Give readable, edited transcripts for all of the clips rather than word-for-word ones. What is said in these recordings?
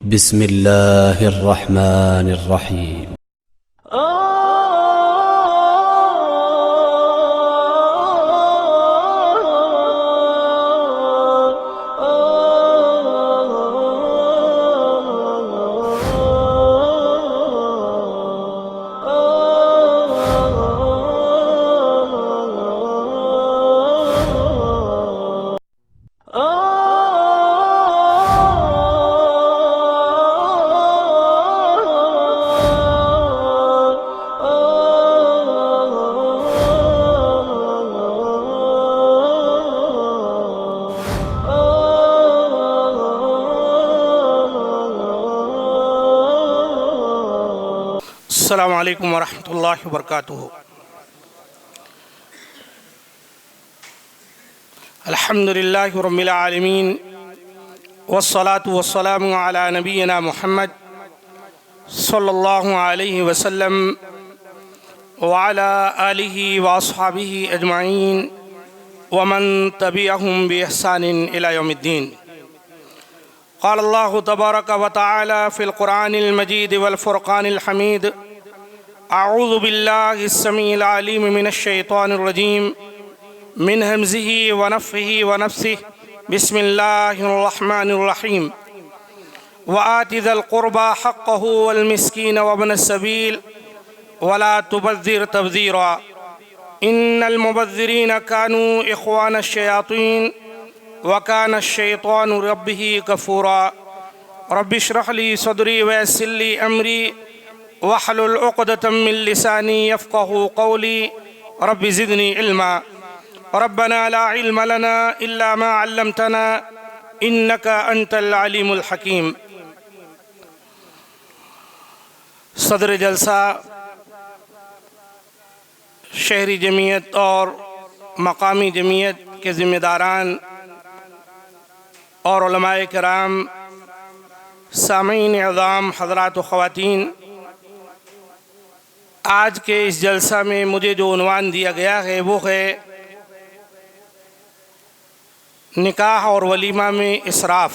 बिस्मिल्लाहिर्रहमानिर्रहीम। अस्सलामु अलैकुम वरहमतुल्लाहि वबरकातुहू। अल्हम्दुलिल्लाहि रब्बिल आलमीन वस्सलातु वस्सलामु अला नबिय्यिना मुहम्मद सल्लल्लाहु अलैहि वसल्लम व अला आलिहि व अस्हाबिहि अजमाइन व मन तबिअहुम बि इहसानिन इला यौमिद्दीन। क़ाल अल्लाहु तबारक व तआला फ़िल क़ुरानिल मजीद वल फ़ुरक़ानिल हमीद। अऊज़ु बिल्लाहि अस्समीइल अलीम मिनश शैतानिर रजीम मिन हमज़िही व नफ़्ख़िही व नफ़्सिही। बिस्मिल्लाहिर रहमानिर रहीम। व आति ज़िल क़ुरबा हक़्क़हु वल मिस्कीन व इब्नस सबील वला तुबज़्ज़िर तबज़ीरा इन्नल मुबज़्ज़िरीन कानू इख़्वानश शयातीन व कान अश-शैतानु रब्बिही गफ़ूरा। रब्बि इश्रह ली सदरी व यस्सिर ली अमरी वहलुल उक़दतम मिन लिसानी यफ़क़हू क़ौली। रब्बि ज़िदनी इल्मा। रब्बना ला इल्म लना इल्ला मा अल्लमतना इन्नका अंतल अलीमुल हकीम। सदर जलसा, शहरी जमीयत और मकामी जमीयत के ज़िम्मेदारान और उलमाए किराम, सामीन अज़ाम, हज़रात व ख़वातीन, आज के इस जलसा में मुझे जो उन्वान दिया गया है वो है निकाह और वलीमा में इसराफ़,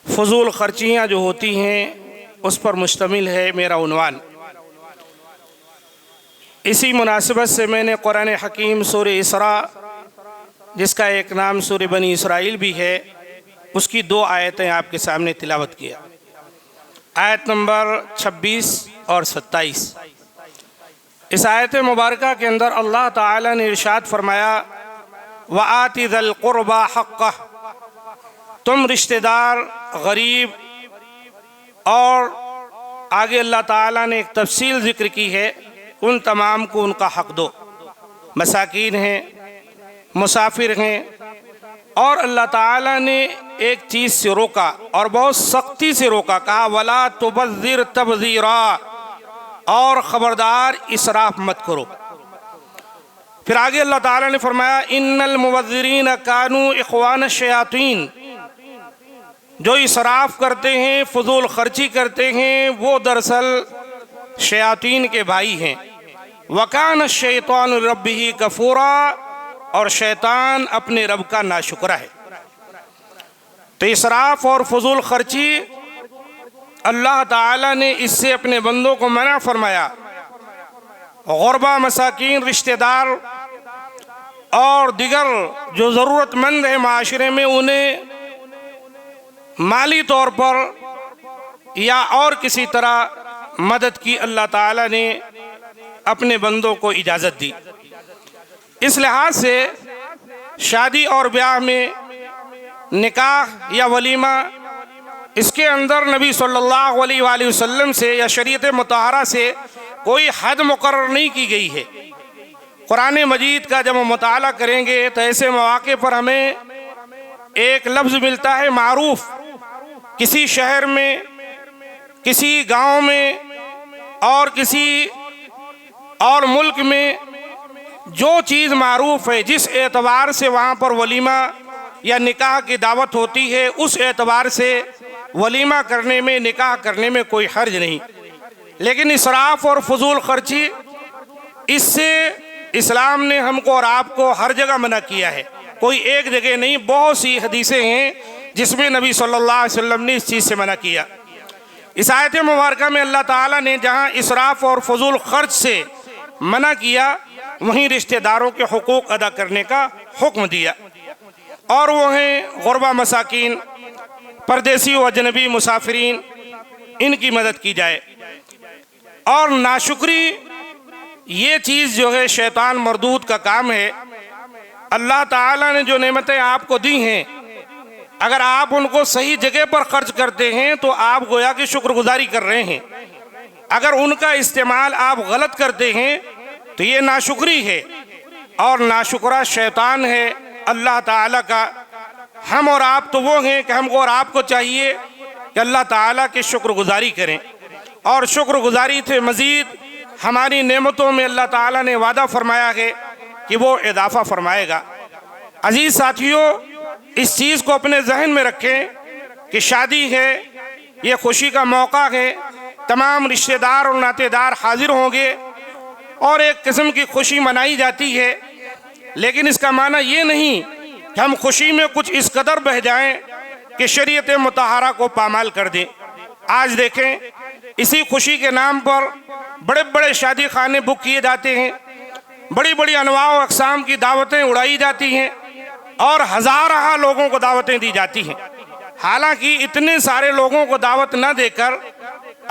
फ़ुज़ूल ख़र्चियाँ जो होती हैं उस पर मुश्तमिल है मेरा उन्वान। इसी मुनासिबत से मैंने कुरान हकीम सूरह इसरा, जिसका एक नाम सूरह बनी इसराइल भी है, उसकी 2 आयतें आपके सामने तिलावत किया। आयत नंबर 26 और 27। इस आयत मुबारका के अंदर अल्लाह ताला ने इरशाद फरमाया, व आति ज़िल क़ुरबा हक़्क़ह, तुम रिश्तेदार, गरीब, और आगे अल्लाह ताला ने एक तफसील ज़िक्र की है, उन तमाम को उनका हक़ दो। मसाकीन हैं, मुसाफिर हैं, और अल्लाह ताला ने एक चीज़ से रोका और बहुत सख्ती से रोका, कहा वला तुबज़्ज़िर तबज़ीरा, और ख़बरदार इसराफ मत करो। फिर आगे अल्लाह ताला ने फरमाया इन्नल मुबज़्ज़िरीन कानू इख़्वानश शयातीन, जो इसराफ करते हैं, फ़ुज़ूल ख़र्ची करते हैं, वो दरअसल शयातीन के भाई हैं। वकान अश-शैतानु रब्बिही गफ़ूरा, और शैतान अपने रब का नाशुक्रा है। तो इसराफ और फजूल खर्ची अल्लाह ताला ने इससे अपने बंदों को मना फरमाया। गुरबा, मसाकीन, रिश्तेदार और दिगर जो ज़रूरतमंद है माशरे में, उन्हें माली तौर पर या और किसी तरह मदद की अल्लाह ताला ने अपने बंदों को इजाज़त दी। इस लिहाज से शादी और ब्याह में निकाह या वलीमा, इसके अंदर नबी सल्लल्लाहु अलैहि वसल्लम से या शरीयत मुतहरा से कोई हद मुकर्रर नहीं की गई है। कुरान मजीद का जब हम मुताला करेंगे तो ऐसे मौके पर हमें एक लफ्ज़ मिलता है मारूफ। किसी शहर में, किसी गांव में और किसी और मुल्क में जो चीज़ मारूफ है, जिस एतबार से वहाँ पर वलीमा या निकाह की दावत होती है, उस एतबार से वलीमा करने में, निकाह करने में कोई हर्ज नहीं। लेकिन इसराफ और फजूल खर्ची, इससे इस्लाम ने हमको और आपको हर जगह मना किया है, कोई एक जगह नहीं। बहुत सी हदीसें हैं जिसमें नबी सल्लल्लाहु अलैहि वसल्लम ने इस चीज़ से मना किया। इस आयत मुबारका में अल्लाह ताला ने जहाँ इसराफ और फजूल खर्च से मना किया, वहीं रिश्तेदारों के हुकूक अदा करने का हुक्म दिया, और वो हैं गुरबा मसाकीन, परदेसी व अजनबी मुसाफिरीन, इनकी मदद की जाए। और नाशुक्री ये चीज़ जो है शैतान मरदूद का काम है। अल्लाह ताला ने जो नेमतें आपको दी हैं, अगर आप उनको सही जगह पर खर्च करते हैं तो आप गोया की शुक्रगुजारी कर रहे हैं। अगर उनका इस्तेमाल आप गलत करते हैं तो ये नाशुक्री है, और नाशुक्रा शैतान है अल्लाह ताला का। हम और आप तो वो हैं कि हमको और आपको चाहिए कि अल्लाह ताला की शुक्रगुजारी करें, और शुक्रगुजारी से मज़ीद हमारी नेमतों में अल्लाह ताला ने वादा फरमाया है कि वो इजाफ़ा फरमाएगा। अजीज़ साथियों, इस चीज़ को अपने जहन में रखें कि शादी है, ये खुशी का मौका है, तमाम रिश्तेदार और नातेदार हाजिर होंगे और एक किस्म की खुशी मनाई जाती है। लेकिन इसका माना ये नहीं कि हम खुशी में कुछ इस कदर बह जाएं कि शरीयत मुतहरा को पामाल कर दें। आज देखें, इसी खुशी के नाम पर बड़े बड़े शादी खाने बुक किए जाते हैं, बड़ी बड़ी अनवाओ अक़साम की दावतें उड़ाई जाती हैं और हज़ार लोगों को दावतें दी जाती हैं। हालांकि इतने सारे लोगों को दावत न देकर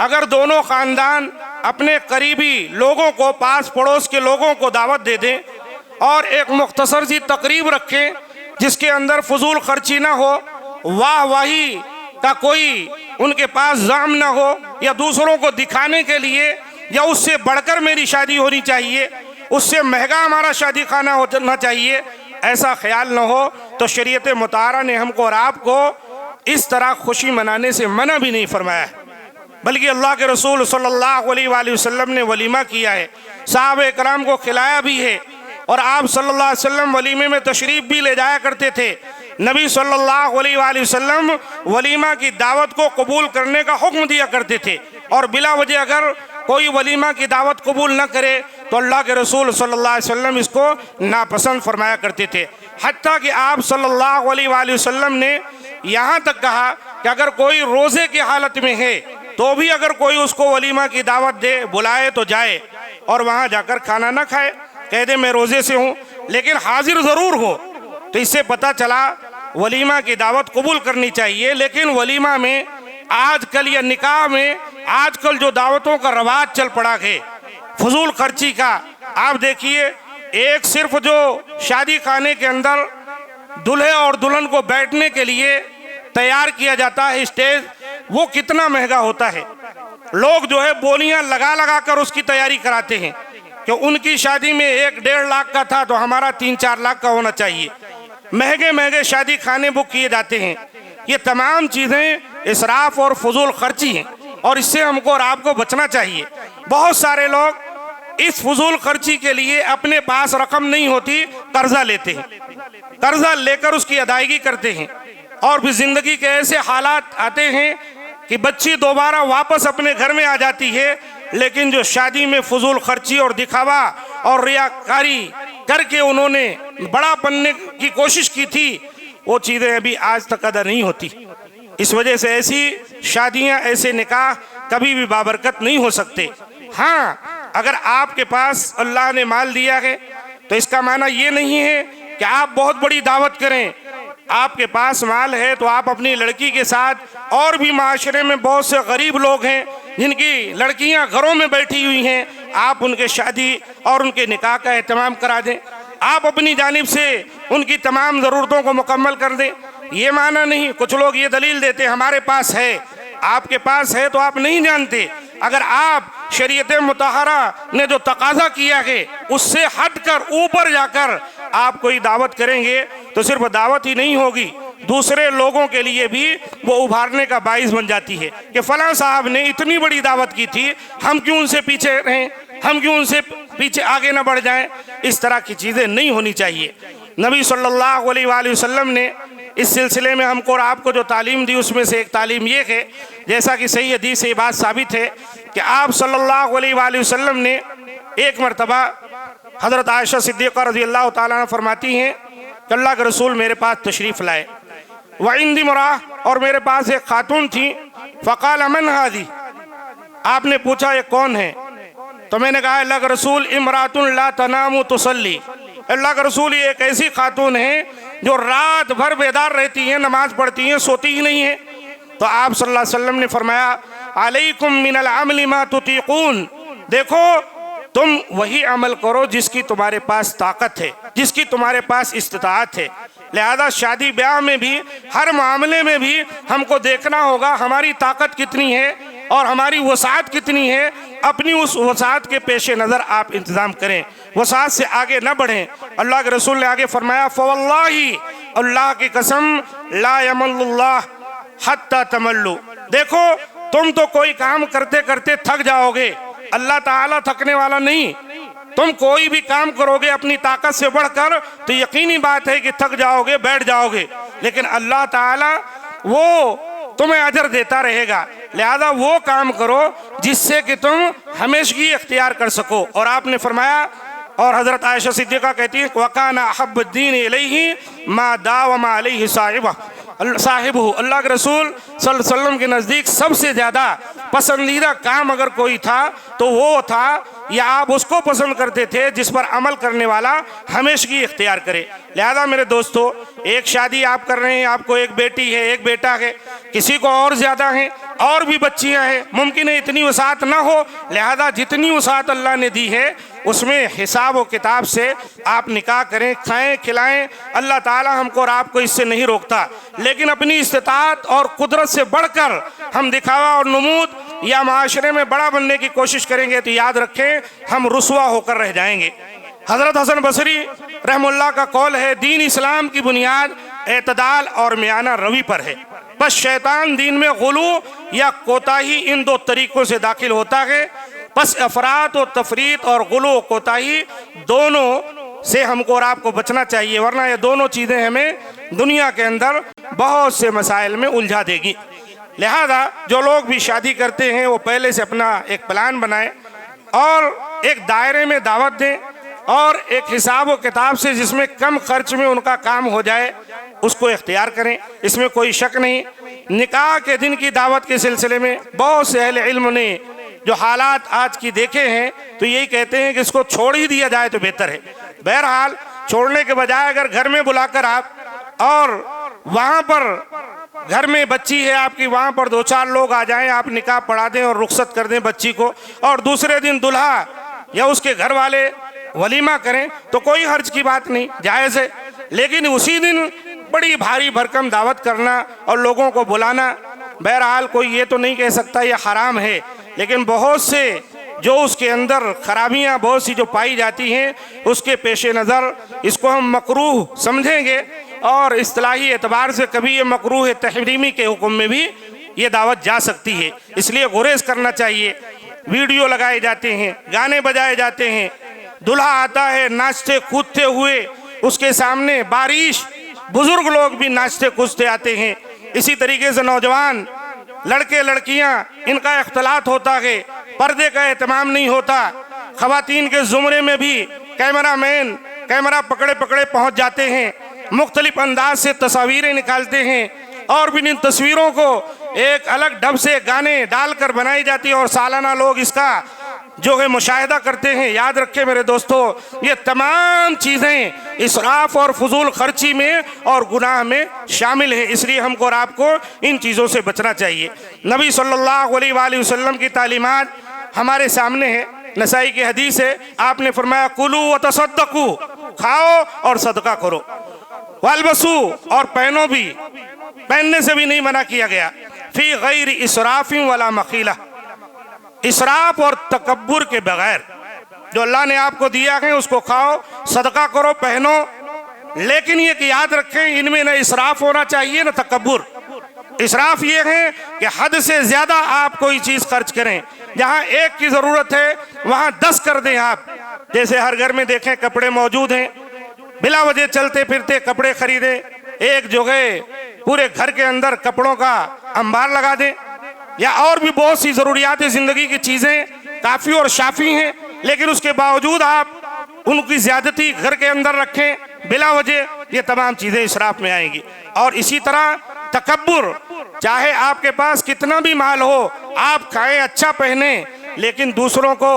अगर दोनों ख़ानदान अपने करीबी लोगों को, पास पड़ोस के लोगों को दावत दे दें और एक मुख्तसर सी तकरीब रखें जिसके अंदर फजूल खर्ची ना हो, वाह वाही का कोई उनके पास जाम ना हो, या दूसरों को दिखाने के लिए या उससे बढ़कर मेरी शादी होनी चाहिए, उससे महंगा हमारा शादी खाना होना चाहिए, ऐसा ख्याल न हो, तो शरीयत मुताहरा ने हमको और आपको इस तरह खुशी मनाने से मना भी नहीं फरमाया है। बल्कि अल्लाह के रसूल सल्लल्लाहु अलैहि वसल्लम ने वलीमा किया है, साहबे कराम को खिलाया भी है, और आप सल्लल्लाहु अलैहि वसल्लम वलीमे में तशरीफ़ भी ले जाया करते थे। नबी सल्लल्लाहु अलैहि वसल्लम वलीमा की दावत को कबूल करने का हुक्म दिया करते थे, और बिला वजह अगर कोई वलीमा की दावत कबूल न करे तो अल्लाह के रसूल सल्लल्लाहु अलैहि वसल्लम इसको नापसंद फरमाया करते थे। हत्ता कि आप सल्लल्लाहु अलैहि वसल्लम ने यहाँ तक कहा कि अगर कोई रोज़े की हालत में है तो भी अगर कोई उसको वलीमा की दावत दे, बुलाए तो जाए, और वहाँ जाकर खाना ना खाए, कह दे मैं रोज़े से हूँ, लेकिन हाजिर ज़रूर हो। तो इससे पता चला वलीमा की दावत कबूल करनी चाहिए। लेकिन वलीमा में आजकल या निकाह में आजकल जो दावतों का रवाज चल पड़ा है फजूल खर्ची का, आप देखिए, एक सिर्फ जो शादी खाने के अंदर दूल्हे और दुल्हन को बैठने के लिए तैयार किया जाता है स्टेज, वो कितना महंगा होता है। लोग जो है बोलियां लगा लगा कर उसकी तैयारी कराते हैं कि उनकी शादी में 1-1.5 लाख का था तो हमारा 3-4 लाख का होना चाहिए। महंगे महंगे शादी खाने बुक किए जाते हैं। ये तमाम चीज़ें इसराफ और फजूल खर्ची हैं, और इससे हमको और आपको बचना चाहिए। बहुत सारे लोग इस फजूल खर्ची के लिए अपने पास रकम नहीं होती, कर्जा लेते हैं, कर्जा लेकर उसकी अदायगी करते हैं, और फिर जिंदगी के ऐसे हालात आते हैं कि बच्ची दोबारा वापस अपने घर में आ जाती है, लेकिन जो शादी में फजूल खर्ची और दिखावा और रियाकारी करके उन्होंने बड़ा बनने की कोशिश की थी, वो चीज़ें अभी आज तक अदा नहीं होती। इस वजह से ऐसी शादियां, ऐसे निकाह कभी भी बाबरकत नहीं हो सकते। हाँ, अगर आपके पास अल्लाह ने माल दिया है तो इसका माना ये नहीं है कि आप बहुत बड़ी दावत करें। आपके पास माल है तो आप अपनी लड़की के साथ, और भी माशरे में बहुत से गरीब लोग हैं जिनकी लड़कियां घरों में बैठी हुई हैं, आप उनके शादी और उनके निकाह का एहतमाम करा दें। आप अपनी जानिब से उनकी तमाम ज़रूरतों को मुकम्मल कर दें। ये माना नहीं, कुछ लोग ये दलील देते हमारे पास है, आपके पास है तो आप नहीं जानते। अगर आप शरीयत मुतहरा ने जो तकाजा किया है उससे हटकर ऊपर जाकर आप कोई दावत करेंगे तो सिर्फ दावत ही नहीं होगी, दूसरे लोगों के लिए भी वो उभारने का बाइस बन जाती है कि फलां साहब ने इतनी बड़ी दावत की थी, हम क्यों उनसे पीछे रहें, हम क्यों उनसे पीछे आगे न बढ़ जाएं। इस तरह की चीज़ें नहीं होनी चाहिए। नबी सल्लल्लाहु अलैहि वसल्लम ने इस सिलसिले में हमको और आपको जो तालीम दी उसमें से एक तालीम ये है, जैसा कि सही हदीस से ये बात साबित है कि आप सल्लल्लाहु अलैहि वसल्लम ने एक मरतबा हज़रत आयशा सिद्दीक़ा रज़ियल्लाहु ताला अन्हा फरमाती हैं कि अल्लाह के रसूल मेरे पास तशरीफ़ लाए। व इंदी मुराह, और मेरे पास एक खातून थी। फ़क़ाल मन हादी, आपने पूछा ये कौन है? तो मैंने कहा अल्लाह के रसूल इमरातुन ला तनामु तुसल्ली, अल्लाह के रसूल ये एक ऐसी खातून है जो रात भर बेदार रहती है, नमाज पढ़ती हैं, सोती ही नहीं है। तो आप सल्लल्लाहु अलैहि वसल्लम ने फरमाया अलैकुम मिनल अमली मा तुतीकून, देखो तुम वही अमल करो जिसकी तुम्हारे पास ताकत है, जिसकी तुम्हारे पास इस्तिताअत है। लिहाजा शादी ब्याह में भी, हर मामले में भी हमको देखना होगा हमारी ताकत कितनी है और हमारी वसाअत कितनी है। अपनी उस वसाअत के पेश नज़र आप इंतज़ाम करें, वसाअत से आगे न बढ़ें। अल्लाह के रसूल ने आगे फरमाया फ़वल्लाही, अल्लाह की कसम, ला यमल्लुल्लाह हत्ता तमल्लु, देखो तुम तो कोई काम करते करते थक जाओगे, अल्लाह ताला थकने वाला नहीं। तुम कोई भी काम करोगे अपनी ताकत से बढ़कर तो यकीनी बात है कि थक जाओगे, बैठ जाओगे, लेकिन अल्लाह ताला वो तुम्हें अजर देता रहेगा। लिहाजा वो काम करो जिससे कि तुम हमेशगी इख्तियार कर सको। और आपने फरमाया, और हज़रत आयशा सिद्दीक़ा कहती है वकाना अहब्बुद्दीन इलैहि मा दावमा अलैहि साहिबहु, अल्लाह के रसूल सल्लल्लाहु अलैहि वसल्लम के नज़दीक सबसे ज़्यादा पसंदीदा काम अगर कोई था तो वो था, या आप उसको पसंद करते थे जिस पर अमल करने वाला हमेशगी इख्तियार करे। लिहाजा मेरे दोस्तों, एक शादी आप कर रहे हैं, आपको एक बेटी है, एक बेटा है, किसी को और ज़्यादा हैं, और भी बच्चियां हैं, मुमकिन है इतनी वसाअत ना हो। लिहाजा जितनी वसाअत अल्लाह ने दी है उसमें हिसाब व किताब से आप निकाह करें, खाएं खिलाएं। अल्लाह ताला हमको और आपको इससे नहीं रोकता, लेकिन अपनी इस्तिताअत और कुदरत से बढ़कर हम दिखावा और नमूद या माशरे में बड़ा बनने की कोशिश करेंगे तो याद रखें हम रुसवा होकर रह जाएंगे। हज़रत हसन बसरी रहमुल्लाह का कौल है, दीन इस्लाम की बुनियाद एतदाल और मियाना रवी पर है। बस शैतान दीन में गुलू या कोताही इन दो तरीक़ों से दाखिल होता है। बस अफरात और तफरीत और गुलू कोताही दोनों से हमको और आपको बचना चाहिए, वरना ये दोनों चीज़ें हमें दुनिया के अंदर बहुत से मसाइल में उलझा देगी। लिहाजा जो लोग भी शादी करते हैं वो पहले से अपना एक प्लान बनाएं और एक दायरे में दावत दें और एक हिसाब व किताब से जिसमें कम खर्च में उनका काम हो जाए उसको इख्तियार करें, इसमें कोई शक नहीं। निकाह के दिन की दावत के सिलसिले में बहुत से अहले इल्म ने जो हालात आज की देखे हैं तो यही कहते हैं कि इसको छोड़ ही दिया जाए तो बेहतर है। बहरहाल छोड़ने के बजाय अगर घर में बुलाकर आप, और वहाँ पर घर में बच्ची है आपकी, वहाँ पर 2-4 लोग आ जाएं, आप निकाह पढ़ा दें और रुखसत कर दें बच्ची को, और दूसरे दिन दुल्हा या उसके घर वाले वलीमा करें तो कोई हर्ज की बात नहीं, जायज़ है। लेकिन उसी दिन बड़ी भारी भरकम दावत करना और लोगों को बुलाना, बहरहाल कोई ये तो नहीं कह सकता ये हराम है, लेकिन बहुत से जो उसके अंदर खराबियां बहुत सी जो पाई जाती हैं उसके पेश नज़र इसको हम मकरूह समझेंगे, और इस्तिलाही एतबार से कभी ये मकरूह तहरीमी के हुक्म में भी ये दावत जा सकती है। इसलिए गुरेज करना चाहिए। वीडियो लगाए जाते हैं, गाने बजाए जाते हैं, दूल्हा आता है नाचते कूदते हुए, उसके सामने बारिश, बुजुर्ग लोग भी नाचते कूदते आते हैं। इसी तरीके से नौजवान लड़के लड़कियां इनका इख्तलात होता है, पर्दे का एहतमाम नहीं होता। खवातीन के ज़ुमरे में भी कैमरा मैन कैमरा पकड़े पकड़े पहुंच जाते हैं, मुख्तलिफ अंदाज से तस्वीरें निकालते हैं और फिर इन तस्वीरों को एक अलग ढब से गाने डालकर बनाई जाती है और सालाना लोग इसका जो है मुशाहिदा करते हैं। याद रखें मेरे दोस्तों, ये तमाम चीज़ें इसराफ और फजूल खर्ची में और गुनाह में शामिल है, इसलिए हमको और आपको इन चीज़ों से बचना चाहिए। नबी सल्लल्लाहु अलैहि वसल्लम की तालीमात हमारे सामने है, नसाई की हदीस है, आपने फरमाया कुलू व तसद्दकू, खाओ और सदका करो, वल्बसू और पहनो भी, पहनने से भी नहीं मना किया गया, फी गैर इसराफिन वला मखीला, इसराफ और तकब्बुर के बगैर जो अल्लाह ने आपको दिया है उसको खाओ, सदका करो, पहनो, लेकिन ये कि याद रखें इनमें न इसराफ होना चाहिए न तकब्बुर। इसराफ ये है कि हद से ज़्यादा आप कोई चीज़ खर्च करें, जहाँ एक की ज़रूरत है वहाँ 10 कर दें आप। जैसे हर घर में देखें कपड़े मौजूद हैं, बिला वजह चलते फिरते कपड़े खरीदें, एक जो है पूरे घर के अंदर कपड़ों का अंबार लगा दें, या और भी बहुत सी ज़रूरियात ज़िंदगी की चीज़ें काफ़ी और शाफ़ी हैं, लेकिन उसके बावजूद आप उनकी ज़्यादती घर के अंदर रखें बिला वजह, ये तमाम चीज़ें इसराफ में आएंगी। और इसी तरह तकब्बुर, चाहे आपके पास कितना भी माल हो, आप खाएं अच्छा पहने, लेकिन दूसरों को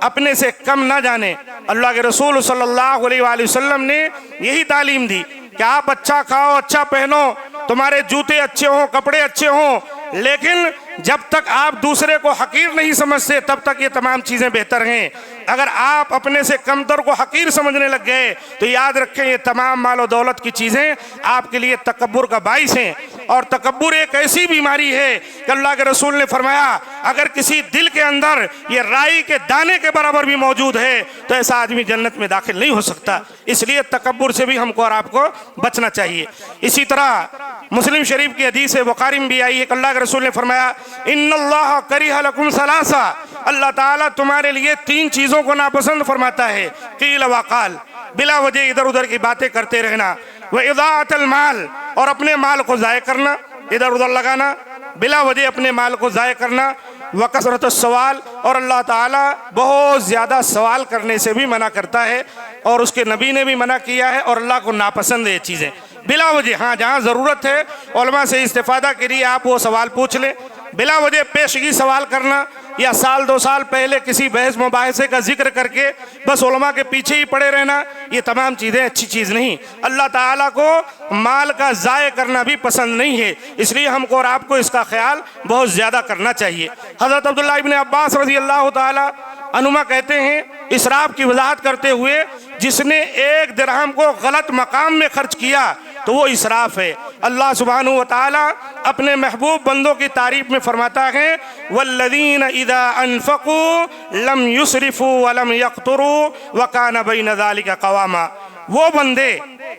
अपने से कम ना जाने। अल्लाह के रसूल सल्लल्लाहु अलैहि वसल्लम ने यही तालीम दी कि आप अच्छा खाओ, अच्छा पहनो, तुम्हारे जूते अच्छे हों, कपड़े अच्छे हों, लेकिन जब तक आप दूसरे को हकीर नहीं समझते तब तक ये तमाम चीज़ें बेहतर हैं। अगर आप अपने से कमतर को हकीर समझने लग गए तो याद रखें ये तमाम माल और दौलत की चीज़ें आपके लिए तकब्बुर का बाइस हैं। और तकब्बुर एक ऐसी बीमारी है कि अल्लाह के रसूल ने फरमाया अगर किसी दिल के अंदर ये राई के दाने के बराबर भी मौजूद है तो ऐसा आदमी जन्नत में दाखिल नहीं हो सकता। इसलिए तकब्बुर से भी हमको और आपको बचना चाहिए। इसी तरह मुस्लिम शरीफ की हदीस बुखारी में भी आई है कि अल्लाह के रसूल ने फरमाया इन्नल्लाह करिह लकुम सलासा, अल्लाह ताला तुम्हारे लिए 3 चीज़ों को नापसंद फरमाता है। कील वकाल, बिला वजह इधर उधर की बातें करते रहना, व इदाअतल माल, और अपने माल को ज़ाय करना, इधर उधर लगाना, बिला वजह अपने माल को ज़ाय करना, व कसरत सवाल, और अल्लाह ताला बहुत ज़्यादा सवाल करने से भी मना करता है और उसके नबी ने भी मना किया है और अल्लाह को नापसंद है ये चीज़ें बिला वजह। हाँ, जहाँ ज़रूरत है उलमा से इस्तिफ़ादा के लिए आप वो सवाल पूछ लें। बिला वजह पेशगी सवाल करना या साल 2 साल पहले किसी बहस मुबाहसे का जिक्र करके बस उलमा के पीछे ही पड़े रहना, ये तमाम चीज़ें अच्छी चीज़ नहीं। अल्लाह ताला को माल का ज़ाय करना भी पसंद नहीं है, इसलिए हमको और आपको इसका ख्याल बहुत ज़्यादा करना चाहिए। हज़रत अब्दुल्लाह इब्न अब्बास रज़ी अल्लाह ताला अनुमा कहते हैं इसराफ की वजाहत करते हुए, जिसने 1 दिरहम को गलत मकाम में खर्च किया तो वो इसराफ है। अल्लाह सुब्हानहू व तआला अपने महबूब बंदों की तारीफ में फरमाता है वल्लज़ीन इज़ा अनफ़क़ू लम युसरिफ़ू व लम यक़्तुरू व कान बैन ज़ालिका क़वामा। वो बंदे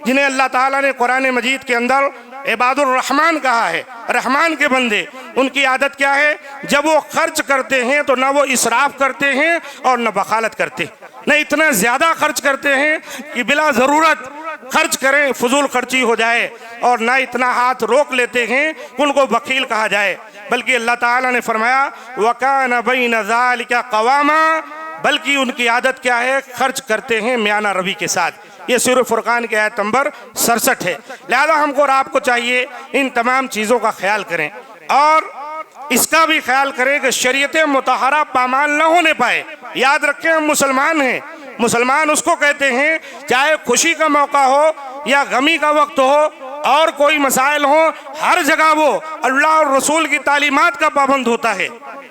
जिन्हें अल्लाह ताला ने कुरान मजीद के अंदर इबादुर रहमान कहा है, रहमान के बंदे, उनकी आदत क्या है, जब वो खर्च करते हैं तो ना वो इसराफ करते हैं और न बखालत करते, न इतना ज़्यादा खर्च करते हैं कि बिला ज़रूरत खर्च करें, फजूल खर्ची हो जाए, और ना इतना हाथ रोक लेते हैं उनको बखील कहा जाए। बल्कि अल्लाह ताला ने फरमाया वकान बैन ज़ालिका क़वामा, बल्कि उनकी आदत क्या है, खर्च करते हैं म्याना रवि के साथ। ये सूरह फुरकान की आयत नंबर 67 है। लिहाजा हमको और आपको चाहिए इन तमाम चीज़ों का ख्याल करें और इसका भी ख्याल करें कि शरीयत मुतहरा पामाल न होने पाए। याद रखें हम मुसलमान हैं, मुसलमान उसको कहते हैं चाहे खुशी का मौका हो या गमी का वक्त हो और कोई मसाइल हो, हर जगह वो अल्लाह और रसूल की तालीमात का पाबंद होता है।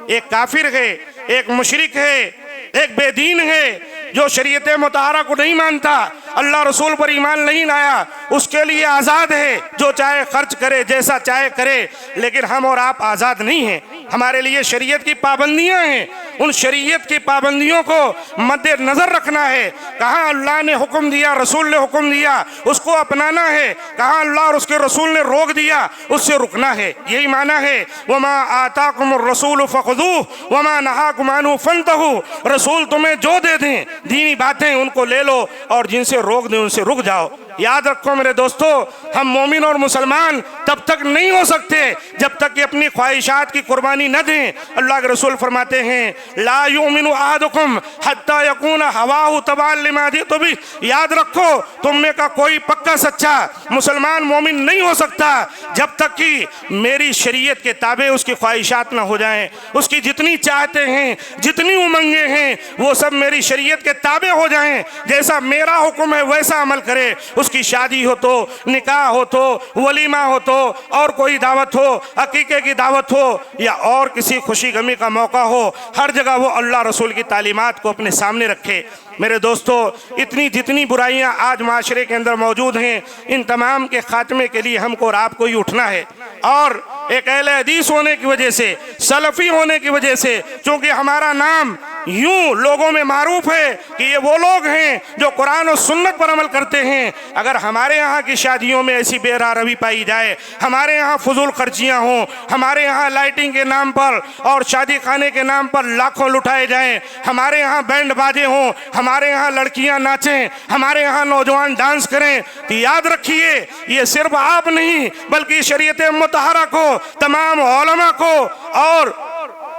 एक काफिर है, एक मुशरिक है, एक बेदीन है जो शरीयत मुतहरा को नहीं मानता, अल्लाह रसूल पर ईमान नहीं लाया, उसके लिए आज़ाद है, जो चाहे खर्च करे, जैसा चाहे करे। लेकिन हम और आप आज़ाद नहीं हैं, हमारे लिए शरीयत की पाबंदियां हैं। उन शरीयत की पाबंदियों को मद्देनज़र रखना है। कहाँ अल्लाह ने हुक्म दिया, रसूल ने हुक्म दिया, उसको अपनाना है। कहाँ अल्लाह और उसके रसूल ने रोक दिया, उससे रुकना है। यही माना है वमा आताकुमुर रसूल फखुदूह वमा नहाकुम अन्हु फंतहू। रसूल तुम्हें जो दे दें दीनी बातें उनको ले लो और जिनसे रोक दें उनसे रुक जाओ। याद रखो मेरे दोस्तों, हम मोमिन और मुसलमान तब तक नहीं हो सकते जब तक कि अपनी ख्वाहिशात की कुर्बानी न दें। अल्लाह के रसूल फरमाते हैं ला युमिनु अहदुकुम हत्ता यकूना हवाहु तबाअन लिमा जिअतु बिही। याद रखो तुम में का कोई पक्का सच्चा मुसलमान मोमिन नहीं हो सकता जब तक कि मेरी शरीयत के ताबे उसकी ख्वाहिशात न हो जाएं। उसकी जितनी चाहते हैं, जितनी उमंगे हैं, वो सब मेरी शरीयत के ताबे हो जाएं। जैसा मेरा हुक्म है वैसा अमल करे। उसकी शादी हो तो, निकाह हो तो, वलीमा हो तो, और कोई दावत हो, अकीके की दावत हो या और किसी खुशी गमी का मौका हो, हर जगह वो अल्लाह रसूल की तालीमात को अपने सामने रखे। मेरे दोस्तों, इतनी जितनी बुराइयां आज माशरे के अंदर मौजूद हैं, इन तमाम के खात्मे के लिए हमको और आपको ही उठना है। और एक अहले हदीस होने की वजह से, सलफ़ी होने की वजह से, चूँकि हमारा नाम यूं लोगों में मारूफ है कि ये वो लोग हैं जो कुरान और सुन्नत पर अमल करते हैं, अगर हमारे यहाँ की शादियों में ऐसी बेरारवी पाई जाए, हमारे यहाँ फजूल खर्चियाँ हों, हमारे यहाँ लाइटिंग के नाम पर और शादी खाने के नाम पर लाखों लुटाए जाएं, हमारे यहाँ बैंड बाजे हों, हमारे यहाँ लड़कियाँ नाचें, हमारे यहाँ नौजवान डांस करें, तो याद रखिए ये सिर्फ आप नहीं बल्कि शरीयत मुतहरा को, तमाम उलमा को और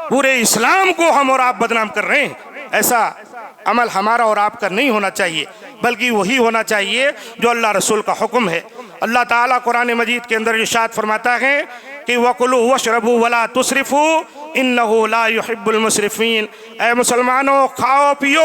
पूरे इस्लाम को हम और आप बदनाम कर रहे हैं। ऐसा अमल हमारा और आपका नहीं होना चाहिए। बल्कि वही होना चाहिए जो अल्लाह रसूल का हुक्म है। अल्लाह ताला कुरान मजीद के अंदर इरशाद फरमाता है कि वकुलू वशरबू वला तुसरिफू इन्नहु ला युहिब्बुल मुसरिफीन। ऐ मुसलमानों, खाओ पियो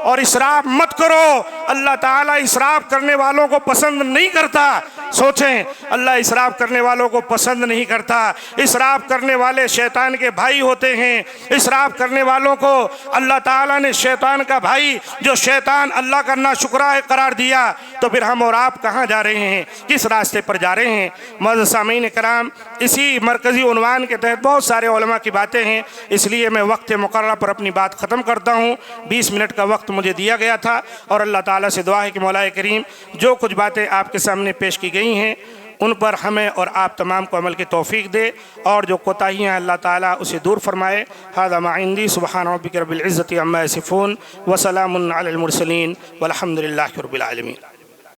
और इसराफ मत करो। अल्लाह ताला इसराफ करने वालों को पसंद नहीं करता। सोचें, अल्लाह इसराफ करने वालों को पसंद नहीं करता। इसराफ करने वाले शैतान के भाई होते हैं। इसराफ करने वालों को अल्लाह ताला ने शैतान का भाई, जो शैतान अल्लाह का नाशुक्रा करार दिया, तो फिर हम और आप कहाँ जा रहे हैं, किस रास्ते पर जा रहे हैं। मुअज़्ज़िज़ सामीन कराम, इसी मरकज़ी उन्वान के तहत बहुत सारे उलमा की बातें हैं, इसलिए मैं वक्त मुकर्रर पर अपनी बात ख़त्म करता हूँ। 20 मिनट का वक्त मुझे दिया गया था और अल्लाह ताला से दुआ है कि मौला करीम जो कुछ बातें आपके सामने पेश की गई हैं उन पर हमें और आप तमाम को अमल की तौफीक दे और जो कोताहियाँ अल्लाह ताला उसे दूर फरमाए। हाज़ा मा इंदी, सुब्हान रब्बिक रब्बिल इज़्ज़ति अम्मा यसिफ़ून व सलामुन अलल मुरसलीन वल्हम्दुलिल्लाहि रब्बिल आलमीन।